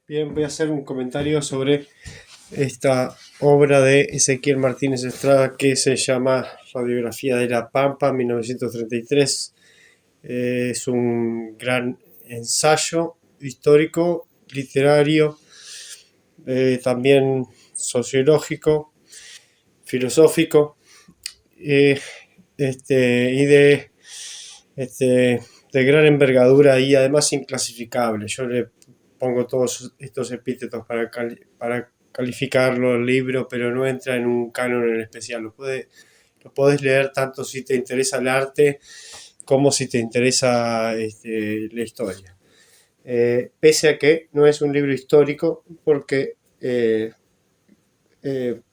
Bien, voy a hacer un comentario sobre esta obra de Ezequiel Martínez Estrada que se llama Radiografía de la Pampa, 1933. Es un gran ensayo histórico, literario, también sociológico, filosófico, eh, y este, de gran envergadura y además inclasificable. Yo le pongo todos estos epítetos para calificarlo el libro, pero no entra en un canon en especial. Lo podés leer tanto si te interesa el arte como si te interesa la historia. Pese a que no es un libro histórico, porque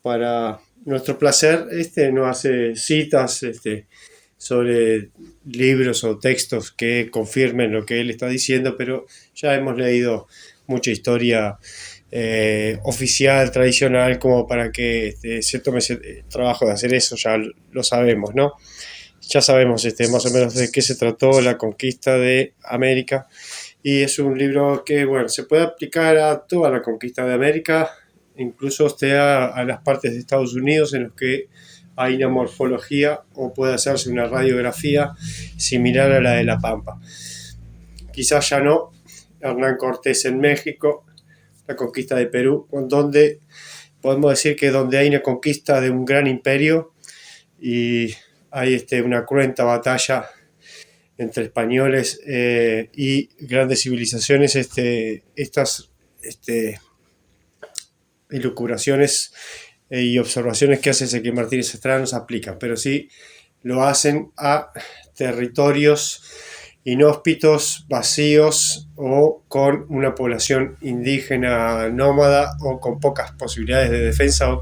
para nuestro placer no hace citas sobre libros o textos que confirmen lo que él está diciendo, pero ya hemos leído mucha historia oficial, tradicional, como para que se tome ese trabajo de hacer eso. Ya lo sabemos, ¿no? Ya sabemos más o menos de qué se trató la conquista de América, y es un libro que, bueno, se puede aplicar a toda la conquista de América, incluso a las partes de Estados Unidos en los que hay una morfología o puede hacerse una radiografía similar a la de La Pampa. Quizás ya no Hernán Cortés en México, la conquista de Perú, donde podemos decir que donde hay una conquista de un gran imperio y hay una cruenta batalla entre españoles y grandes civilizaciones, estas elucubraciones y observaciones que hace Ezequiel Martínez Estrada no se aplican, pero sí lo hacen a territorios inhóspitos, vacíos o con una población indígena nómada o con pocas posibilidades de defensa o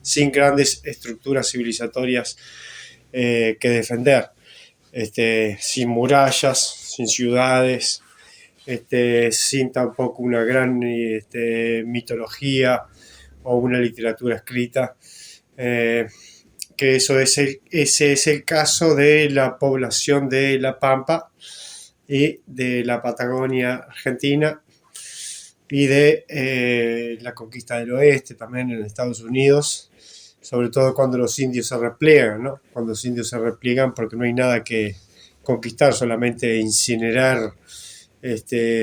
sin grandes estructuras civilizatorias que defender. Sin murallas, sin ciudades, sin tampoco una gran mitología o una literatura escrita, que ese es el caso de la población de La Pampa y de la Patagonia Argentina y de la conquista del oeste también en Estados Unidos, sobre todo cuando los indios se repliegan, ¿no? Cuando los indios se repliegan porque no hay nada que conquistar, solamente incinerar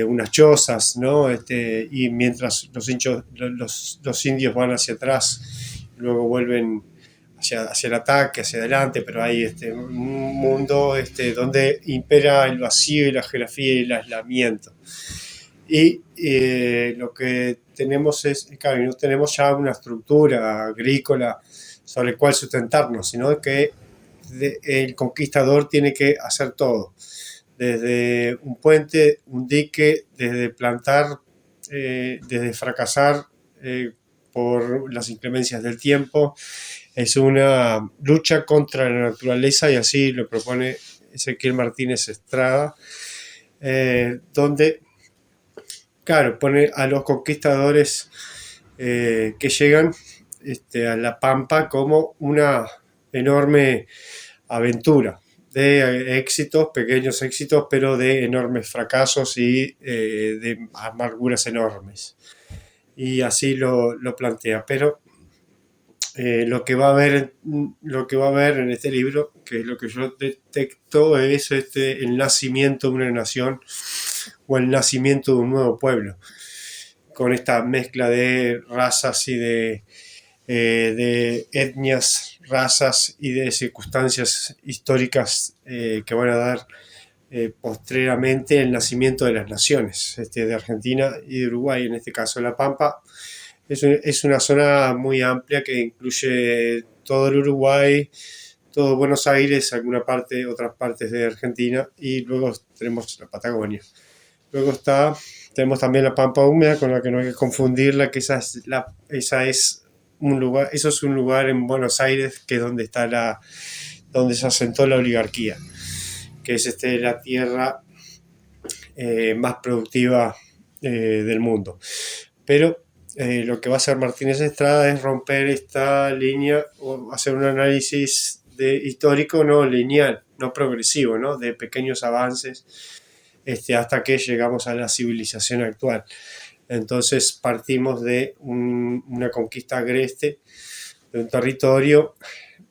unas chozas, ¿no? Y mientras los indios van hacia atrás, luego vuelven hacia el ataque, hacia adelante, pero hay un mundo donde impera el vacío y la geografía y el aislamiento. Y lo que tenemos es, claro, no tenemos ya una estructura agrícola sobre la cual sustentarnos, sino que el conquistador tiene que hacer todo, desde un puente, un dique, desde plantar, desde fracasar por las inclemencias del tiempo. Es una lucha contra la naturaleza y así lo propone Ezequiel Martínez Estrada, donde, claro, pone a los conquistadores que llegan a La Pampa como una enorme aventura de éxitos, pequeños éxitos, pero de enormes fracasos y de amarguras enormes. Y así lo plantea. Pero lo que va a ver en este libro, que es lo que yo detecto, es el nacimiento de una nación o el nacimiento de un nuevo pueblo, con esta mezcla de razas y de etnias, razas y de circunstancias históricas que van a dar postreramente el nacimiento de las naciones, de Argentina y de Uruguay. En este caso, La Pampa es una zona muy amplia que incluye todo el Uruguay, todo Buenos Aires, otras partes de Argentina, y luego tenemos la Patagonia. Luego tenemos también la Pampa húmeda, con la que no hay que confundirla, que esa es un lugar, eso es un lugar en Buenos Aires, que es donde se asentó la oligarquía, que es la tierra más productiva del mundo. Pero lo que va a hacer Martínez Estrada es romper esta línea o hacer un análisis histórico no lineal, no progresivo, ¿no? De pequeños avances hasta que llegamos a la civilización actual. Entonces partimos de una conquista agreste de un territorio,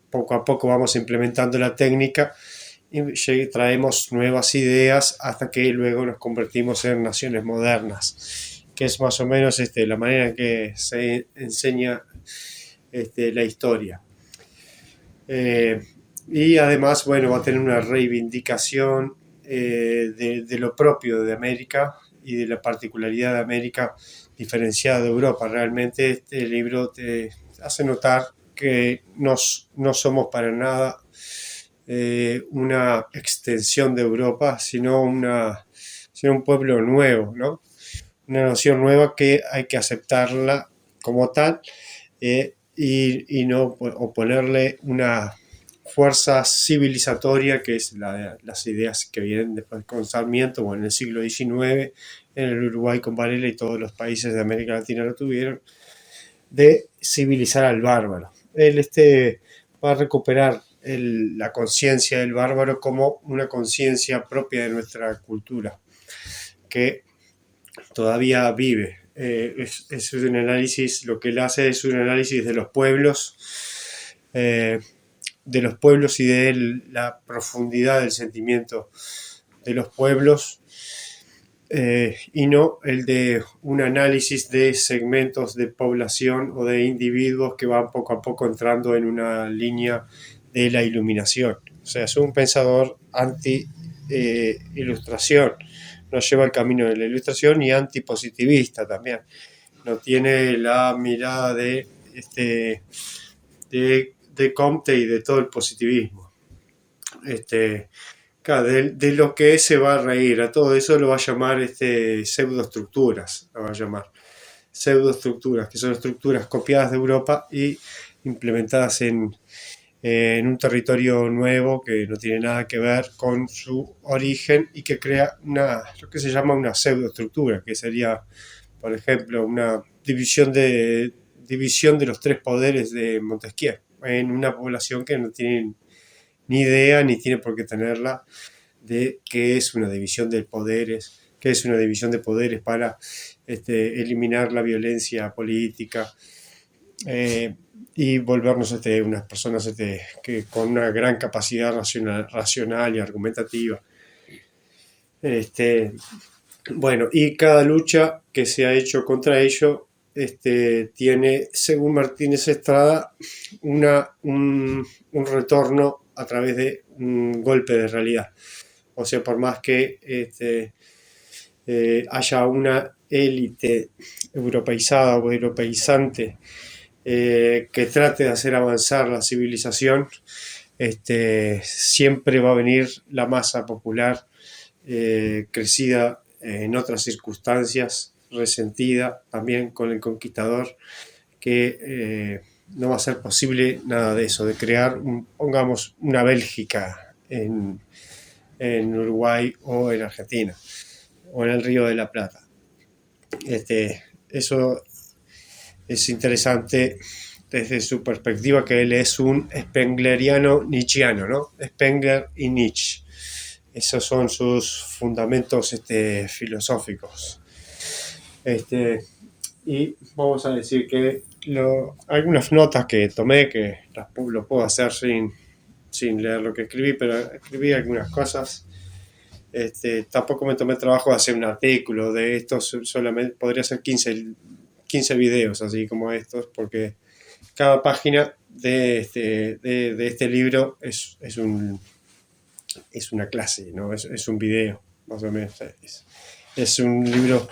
poco a poco vamos implementando la técnica y traemos nuevas ideas hasta que luego nos convertimos en naciones modernas, que es más o menos la manera en que se enseña la historia. Y además, bueno, va a tener una reivindicación de lo propio de América y de la particularidad de América diferenciada de Europa. Realmente este libro te hace notar que no somos para nada una extensión de Europa, sino un pueblo nuevo, ¿no? Una noción nueva que hay que aceptarla como tal y no oponerle una fuerza civilizatoria que es las ideas que vienen después con Sarmiento o en el siglo XIX, en el Uruguay con Varela y todos los países de América Latina lo tuvieron, de civilizar al bárbaro. Él va a recuperar la conciencia del bárbaro como una conciencia propia de nuestra cultura, que todavía vive. Es un análisis, lo que él hace es un análisis de los pueblos y de la profundidad del sentimiento de los pueblos, y no el de un análisis de segmentos de población o de individuos que van poco a poco entrando en una línea de la iluminación. O sea, es un pensador anti-ilustración, nos lleva al camino de la ilustración y antipositivista también. No tiene la mirada de Comte y de todo el positivismo. Claro, de lo que se va a reír, a todo eso lo va a llamar pseudoestructuras, lo va a llamar pseudoestructuras, que son estructuras copiadas de Europa y implementadas en un territorio nuevo que no tiene nada que ver con su origen y que crea lo que se llama una pseudoestructura, que sería, por ejemplo, una división de los tres poderes de Montesquieu en una población que no tiene ni idea ni tiene por qué tenerla de qué es una división de poderes, qué es una división de poderes para eliminar la violencia política y volvernos unas personas que con una gran capacidad racional y argumentativa. Bueno, y cada lucha que se ha hecho contra ello tiene, según Martínez Estrada, un retorno a través de un golpe de realidad. O sea, por más que haya una élite europeizada o europeizante que trate de hacer avanzar la civilización, siempre va a venir la masa popular crecida en otras circunstancias, resentida también con el conquistador, que no va a ser posible nada de eso, de crear, pongamos, una Bélgica en Uruguay o en Argentina o en el Río de la Plata. Eso es interesante desde su perspectiva, que él es un spengleriano nietzscheano, ¿no? Spengler y Nietzsche. Esos son sus fundamentos filosóficos. Y vamos a decir que algunas notas que tomé, que lo puedo hacer sin leer lo que escribí, pero escribí algunas cosas. Tampoco me tomé el trabajo de hacer un artículo de estos, solamente podría ser 15 videos así como estos, porque cada página de este libro es una clase, ¿no? Es un video, más o menos. Es un libro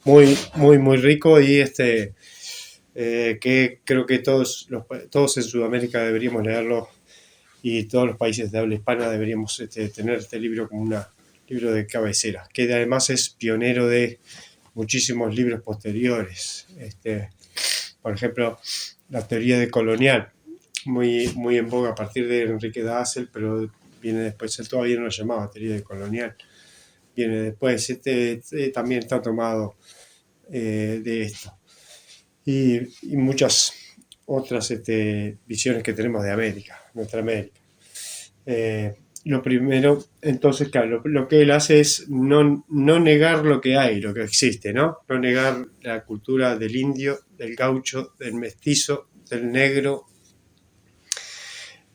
muy, muy, muy rico y que creo que todos en Sudamérica deberíamos leerlo, y todos los países de habla hispana deberíamos tener este libro como un libro de cabecera, que además es pionero de muchísimos libros posteriores. Por ejemplo, la teoría de colonial, muy, muy en boga a partir de Enrique Dassel, pero viene después. Él todavía no lo llamaba teoría de colonial, viene después. También está tomado de esto y muchas otras visiones que tenemos de América, nuestra América. lo primero, entonces, claro, lo que él hace es no negar lo que hay, lo que existe, ¿no? No negar la cultura del indio, del gaucho, del mestizo, del negro,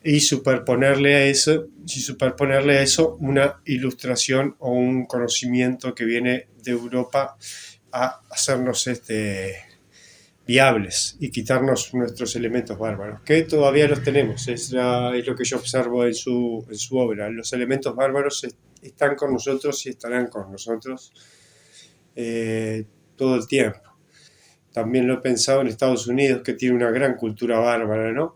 y superponerle a eso una ilustración o un conocimiento que viene de Europa a hacernos viables y quitarnos nuestros elementos bárbaros, que todavía los tenemos, es lo que yo observo en su obra. Los elementos bárbaros están con nosotros y estarán con nosotros todo el tiempo. También lo he pensado en Estados Unidos, que tiene una gran cultura bárbara, ¿no?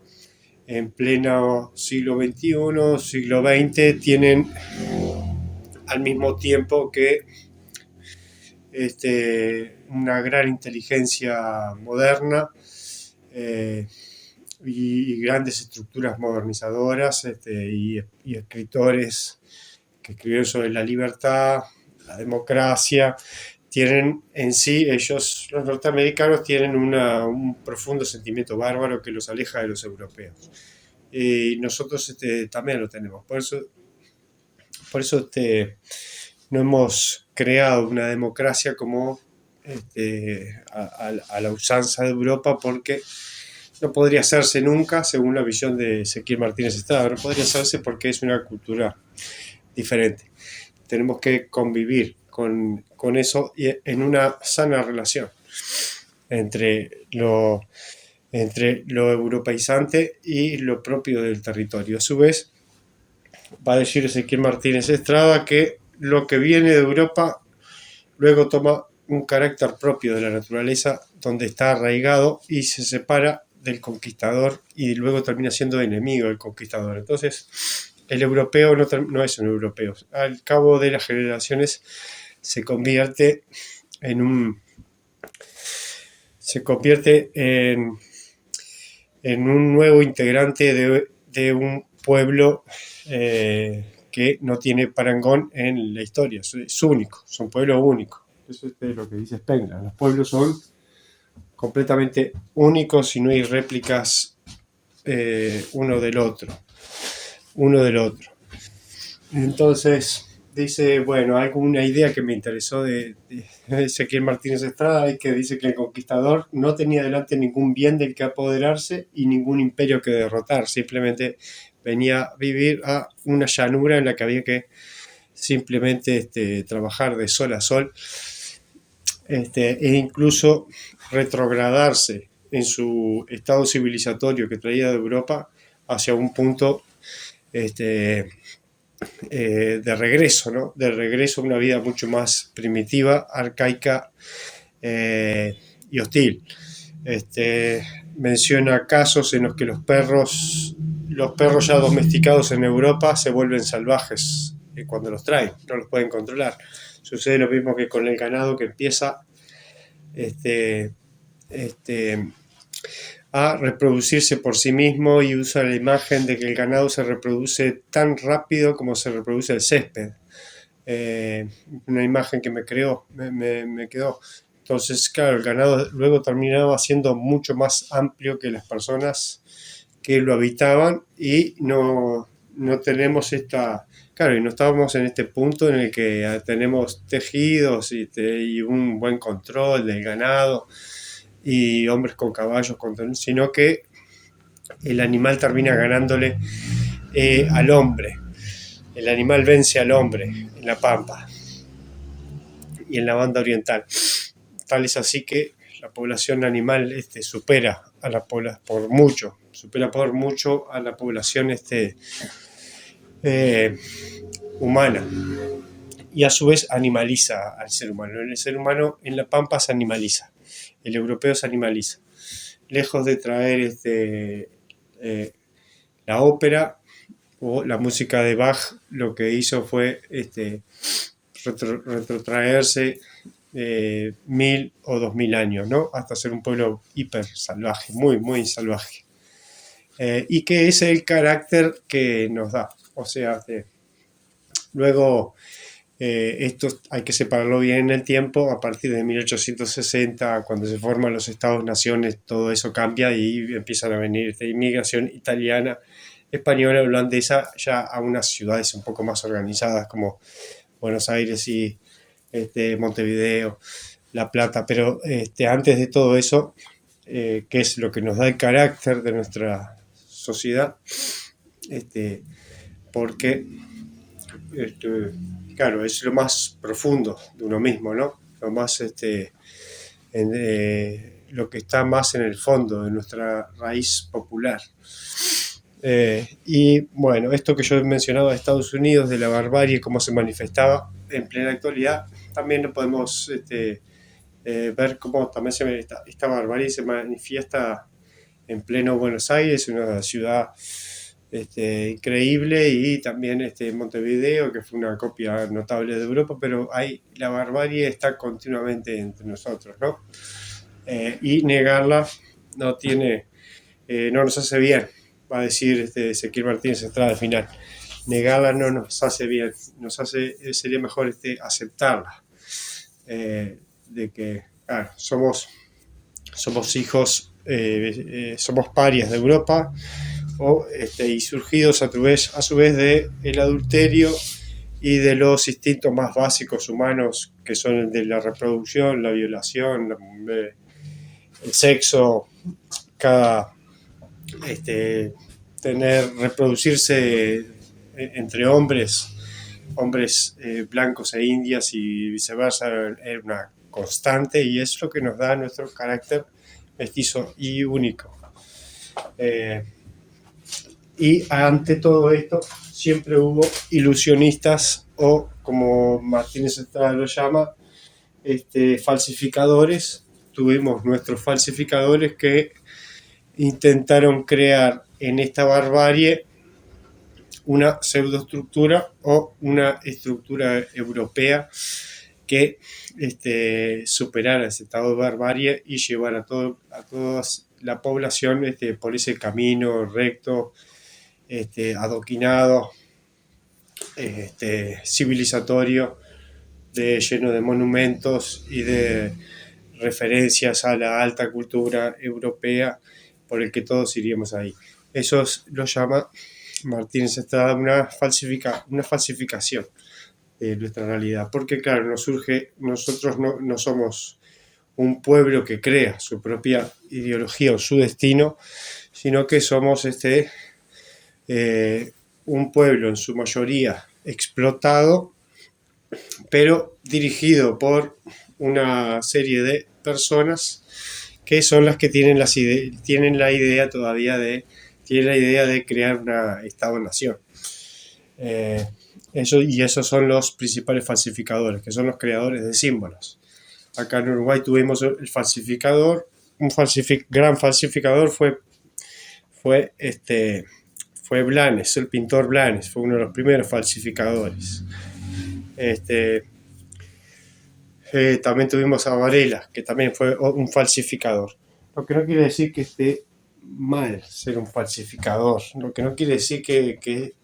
En pleno siglo XXI, siglo XX, tienen al mismo tiempo que una gran inteligencia moderna, y grandes estructuras modernizadoras, y escritores que escribieron sobre la libertad, la democracia. Tienen en sí, ellos, los norteamericanos, tienen un profundo sentimiento bárbaro que los aleja de los europeos. Y nosotros también lo tenemos. Por eso no hemos creado una democracia como a la usanza de Europa, porque no podría hacerse nunca, según la visión de Ezequiel Martínez Estrada. No podría hacerse porque es una cultura diferente. Tenemos que convivir con eso y en una sana relación entre lo europeizante y lo propio del territorio. A su vez, va a decir Ezequiel Martínez Estrada que lo que viene de Europa luego toma un carácter propio de la naturaleza, donde está arraigado y se separa del conquistador y luego termina siendo enemigo del conquistador. Entonces, el europeo no es un europeo. Al cabo de las generaciones se convierte en un nuevo integrante de un pueblo que no tiene parangón en la historia. Es único, es un pueblo único. Eso es lo que dice Spengler. Los pueblos son completamente únicos y no hay réplicas uno del otro. Entonces dice, bueno, alguna idea que me interesó de Ezequiel Martínez Estrada es que dice que el conquistador no tenía delante ningún bien del que apoderarse y ningún imperio que derrotar, simplemente venía a vivir a una llanura en la que había que simplemente trabajar de sol a sol, e incluso retrogradarse en su estado civilizatorio que traía de Europa hacia un punto de regreso, ¿no? De regreso a una vida mucho más primitiva, arcaica y hostil. Menciona casos en los que los perros ya domesticados en Europa se vuelven salvajes cuando los traen, no los pueden controlar. Sucede lo mismo que con el ganado, que empieza a reproducirse por sí mismo y usa la imagen de que el ganado se reproduce tan rápido como se reproduce el césped. Una imagen que me quedó. Entonces, claro, el ganado luego terminaba siendo mucho más amplio que las personas que lo habitaban, y no tenemos claro, y no estábamos en este punto en el que tenemos tejidos y un buen control del ganado y hombres con caballos, sino que el animal termina ganándole al hombre. El animal vence al hombre en la pampa y en la banda oriental. Tal es así que la población animal supera por mucho a la población humana, y a su vez animaliza al ser humano. El ser humano en la pampa se animaliza, el europeo se animaliza. Lejos de traer la ópera o la música de Bach, lo que hizo fue retrotraerse 1000 o 2000 años, ¿no? Hasta ser un pueblo hiper salvaje, muy, muy salvaje. Y que es el carácter que nos da. O sea, luego esto hay que separarlo bien en el tiempo. A partir de 1860, cuando se forman los Estados-naciones, todo eso cambia y empiezan a venir esta inmigración italiana española, holandesa, ya a unas ciudades un poco más organizadas como Buenos Aires y Montevideo, La Plata. Pero antes de todo eso, que es lo que nos da el carácter de nuestra sociedad, este, porque claro, es lo más profundo de uno mismo, ¿no? Lo más lo que está más en el fondo de nuestra raíz popular. Y bueno, esto que yo he mencionado de Estados Unidos, de la barbarie, cómo se manifestaba en plena actualidad, también lo podemos ver cómo también esta barbarie se manifiesta en pleno Buenos Aires, una ciudad increíble, y también Montevideo, que fue una copia notable de Europa, pero la barbarie está continuamente entre nosotros, ¿no? Y negarla no nos hace bien, va a decir Ezequiel Martínez Estrada al final. Negarla no nos hace bien, sería mejor aceptarla, de que claro, somos hijos, somos parias de Europa, y surgidos a su vez de el adulterio y de los instintos más básicos humanos, que son el de la reproducción, la violación, el sexo, cada reproducirse entre hombres blancos e indias y viceversa, era una constante, y es lo que nos da nuestro carácter mestizo y único. Y ante todo esto siempre hubo ilusionistas, o como Martínez Estrada lo llama, falsificadores. Tuvimos nuestros falsificadores que intentaron crear en esta barbarie una pseudoestructura o una estructura europea que superara ese estado de barbarie y llevara a toda la población por ese camino recto, adoquinado, civilizatorio, lleno de monumentos y de referencias a la alta cultura europea, por el que todos iríamos ahí. Eso lo llama Martínez Estrada una falsificación de nuestra realidad, porque claro, nosotros no somos un pueblo que crea su propia ideología o su destino, sino que somos un pueblo en su mayoría explotado, pero dirigido por una serie de personas que son las que tienen la idea de crear una Estado-nación. Esos son los principales falsificadores, que son los creadores de símbolos. Acá en Uruguay tuvimos el falsificador, gran falsificador fue Blanes, el pintor Blanes, fue uno de los primeros falsificadores. También tuvimos a Varela, que también fue un falsificador. Lo que no quiere decir que esté mal ser un falsificador, lo que no quiere decir que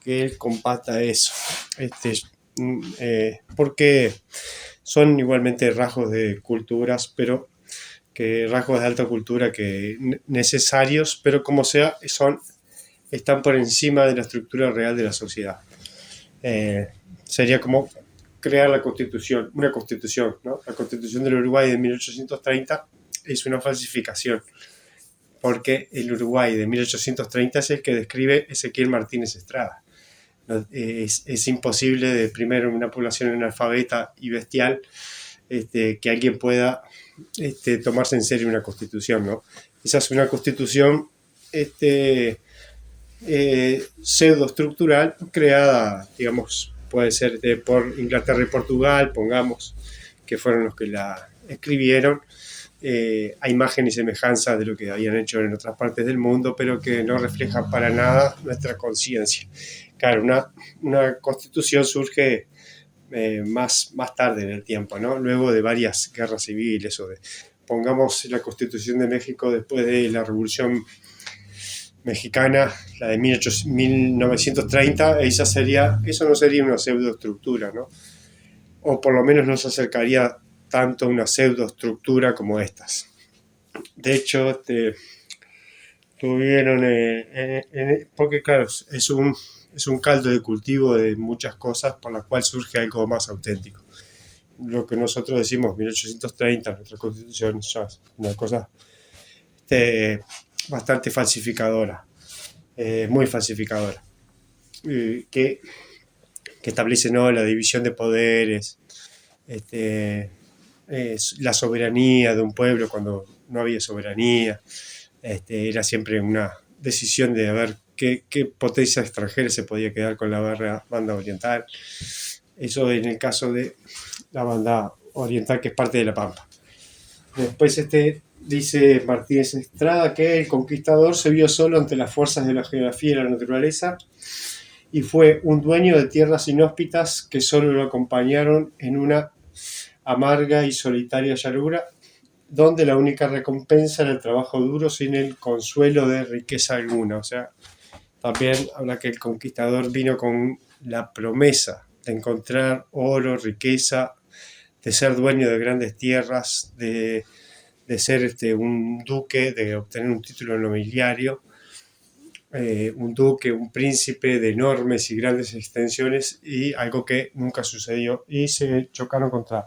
él combata eso, porque son igualmente rasgos de culturas, pero que rasgos de alta cultura que necesarios, pero como sea, están por encima de la estructura real de la sociedad. Sería como crear una constitución, ¿no? La Constitución del Uruguay de 1830 es una falsificación, porque el Uruguay de 1830 es el que describe Ezequiel Martínez Estrada. Es imposible, de primero, una población analfabeta y bestial, que alguien pueda tomarse en serio una constitución, ¿no? Esa es una constitución pseudoestructural creada, digamos, puede ser por Inglaterra y Portugal, pongamos, que fueron los que la escribieron, a imagen y semejanza de lo que habían hecho en otras partes del mundo, pero que no refleja para nada nuestra conciencia. Claro, una constitución surge más tarde en el tiempo, ¿no? Luego de varias guerras civiles, pongamos la Constitución de México después de la Revolución Mexicana, la de 1930, eso no sería una pseudoestructura, ¿no? O por lo menos no se acercaría tanto a una pseudoestructura como estas. De hecho, tuvieron, porque claro, es un caldo de cultivo de muchas cosas por la cual surge algo más auténtico. Lo que nosotros decimos 1830, nuestra constitución, ya es una cosa este, bastante falsificadora, muy falsificadora, que establece, ¿no?, la división de poderes, este, la soberanía de un pueblo cuando no había soberanía. Era siempre una decisión de ver qué potencia extranjera se podía quedar con la banda oriental. Eso en el caso de la banda oriental, que es parte de la Pampa. Después dice Martínez Estrada que el conquistador se vio solo ante las fuerzas de la geografía y la naturaleza y fue un dueño de tierras inhóspitas que solo lo acompañaron en una amarga y solitaria llanura, donde la única recompensa era el trabajo duro sin el consuelo de riqueza alguna. O sea, también habla que el conquistador vino con la promesa de encontrar oro, riqueza, de ser dueño de grandes tierras, de ser un duque, de obtener un título nobiliario, un duque, un príncipe de enormes y grandes extensiones, y algo que nunca sucedió, y se chocaron contra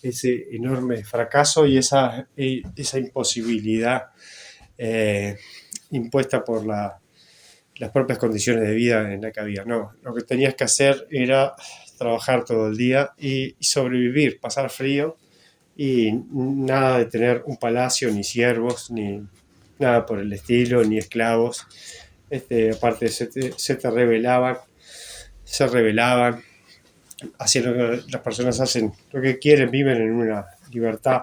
ese enorme fracaso y esa imposibilidad impuesta por las propias condiciones de vida en la que había. No, lo que tenías que hacer era trabajar todo el día y sobrevivir, pasar frío, y nada de tener un palacio, ni siervos, ni nada por el estilo, ni esclavos. Aparte se rebelaban, hacían lo que las personas hacen, lo que quieren, viven en una libertad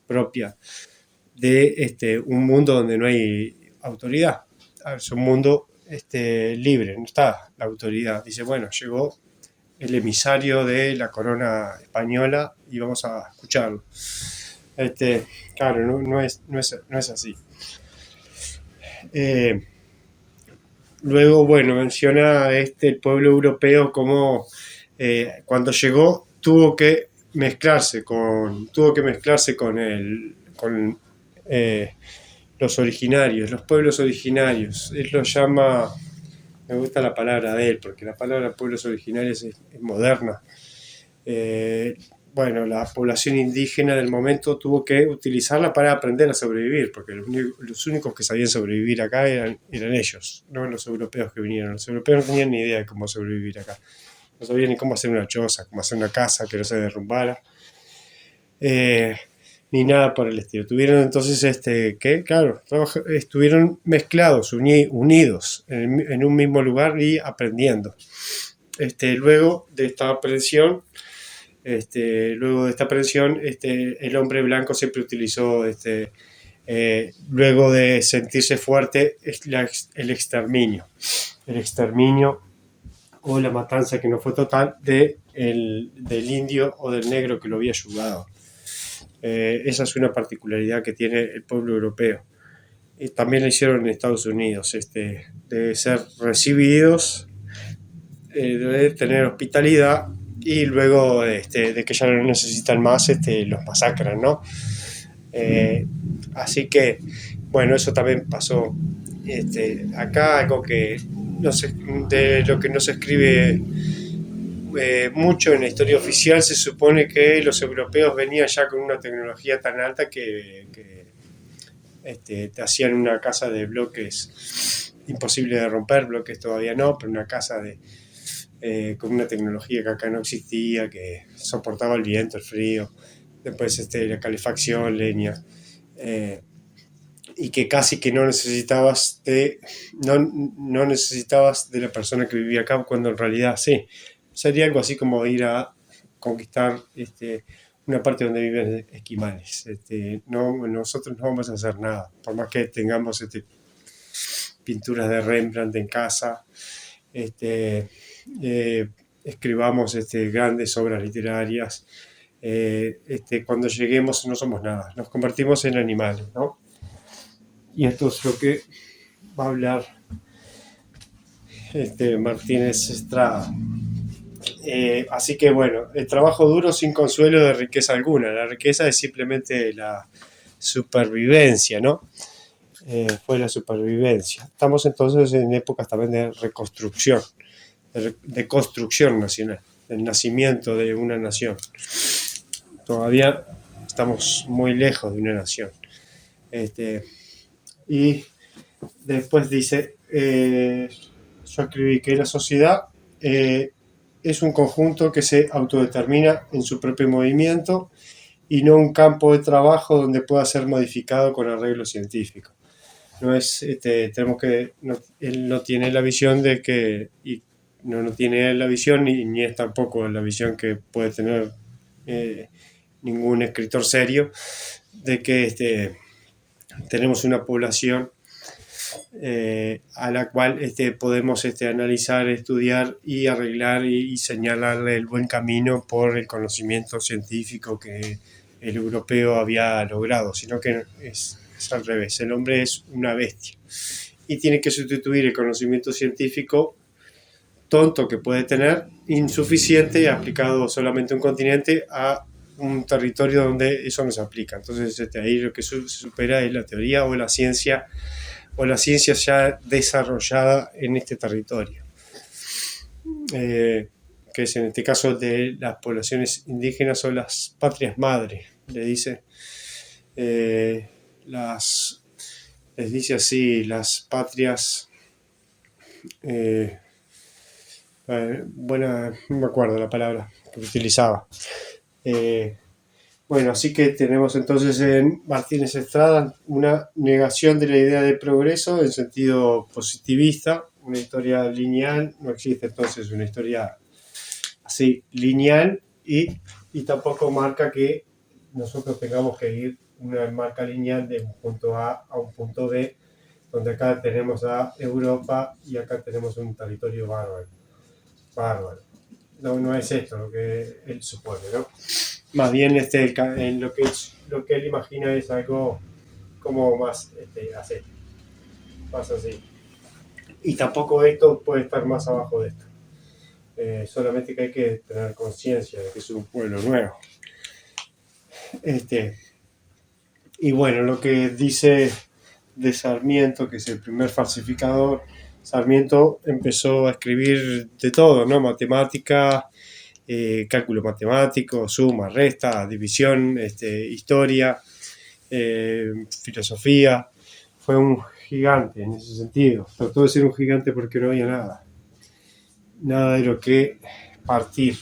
propia de un mundo donde no hay autoridad. Es un mundo libre, no está la autoridad. Dice, bueno, llegó el emisario de la corona española y vamos a escucharlo. Claro, no es así. Luego, bueno, menciona el pueblo europeo como cuando llegó tuvo que mezclarse con los originarios, los pueblos originarios. Él lo llama, me gusta la palabra de él, porque la palabra pueblos originarios es moderna. Bueno, la población indígena del momento tuvo que utilizarla para aprender a sobrevivir, porque los únicos que sabían sobrevivir acá eran ellos, no los europeos que vinieron. Los europeos no tenían ni idea de cómo sobrevivir acá. No sabían ni cómo hacer una choza, cómo hacer una casa que no se derrumbara, ni nada por el estilo. Tuvieron entonces claro, estuvieron mezclados, unidos en un mismo lugar y aprendiendo. Luego de esta aprensión, el hombre blanco siempre utilizó, luego de sentirse fuerte, el exterminio o la matanza, que no fue total, del indio o del negro que lo había ayudado. Esa es una particularidad que tiene el pueblo europeo. Y también lo hicieron en Estados Unidos, de ser recibidos, de tener hospitalidad, y luego de que ya no necesitan más, los masacran, ¿no? Así que, bueno, eso también pasó acá, algo que de lo que no se escribe mucho en la historia oficial. Se supone que los europeos venían ya con una tecnología tan alta que te hacían una casa de bloques imposible de romper, bloques todavía no, pero una casa con una tecnología que acá no existía, que soportaba el viento, el frío, después la calefacción, leña, y que casi que no necesitabas de la persona que vivía acá, cuando en realidad sí. Sería algo así como ir a conquistar una parte donde viven esquimales. Nosotros no vamos a hacer nada, por más que tengamos pinturas de Rembrandt en casa, escribamos grandes obras literarias. Cuando lleguemos no somos nada, nos convertimos en animales, ¿no? Y esto es lo que va a hablar Martínez Estrada. Así que bueno, el trabajo duro sin consuelo de riqueza alguna. La riqueza es simplemente la supervivencia, ¿no? fue la supervivencia. Estamos entonces en épocas también de reconstrucción, de construcción nacional, del nacimiento de una nación. Todavía estamos muy lejos de una nación. Y después dice, yo escribí que la sociedad es un conjunto que se autodetermina en su propio movimiento y no un campo de trabajo donde pueda ser modificado con arreglo científico. No es, tenemos que, no, él no tiene la visión de que, y no tiene la visión ni es tampoco la visión que puede tener ningún escritor serio, de que tenemos una población a la cual podemos analizar, estudiar y arreglar y señalarle el buen camino por el conocimiento científico que el europeo había logrado, sino que es al revés. El hombre es una bestia y tiene que sustituir el conocimiento científico tonto que puede tener, insuficiente, aplicado solamente a un continente, a un territorio donde eso no se aplica. Entonces ahí lo que se supera es la teoría o la ciencia ya desarrollada en este territorio, que es en este caso de las poblaciones indígenas o las patrias madres, le dice. Les dice así, las patrias, buena, no me acuerdo la palabra que utilizaba. Bueno, así que tenemos entonces en Martínez Estrada una negación de la idea de progreso en sentido positivista, una historia lineal, no existe entonces una historia así lineal y tampoco marca que nosotros tengamos que ir una marca lineal de un punto A a un punto B, donde acá tenemos a Europa y acá tenemos un territorio bárbaro. No es esto lo que él supone, ¿no? Más bien en lo que él imagina es algo como más así. Y tampoco esto puede estar más abajo de esto. Solamente que hay que tener conciencia de que es un pueblo nuevo. Y bueno, lo que dice de Sarmiento, que es el primer falsificador, Sarmiento empezó a escribir de todo, ¿no? Matemática, cálculo matemático, suma, resta, división, historia, filosofía. Fue un gigante en ese sentido. Trató de ser un gigante porque no había nada de lo que partir.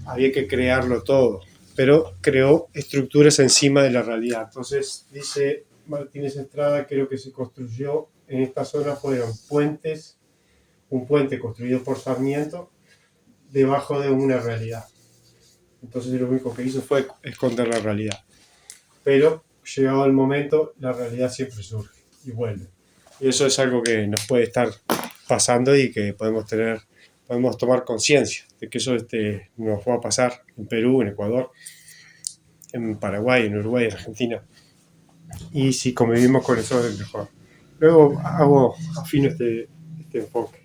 Había que crearlo todo, pero creó estructuras encima de la realidad. Entonces, dice Martínez Estrada, que lo que se construyó en esta zona fueron puentes, un puente construido por Sarmiento debajo de una realidad. Entonces lo único que hizo fue esconder la realidad. Pero llegado el momento, la realidad siempre surge y vuelve. Y eso es algo que nos puede estar pasando y que podemos tomar conciencia de que eso nos va a pasar en Perú, en Ecuador, en Paraguay, en Uruguay, en Argentina. Y si convivimos con eso es mejor. Luego afino este enfoque.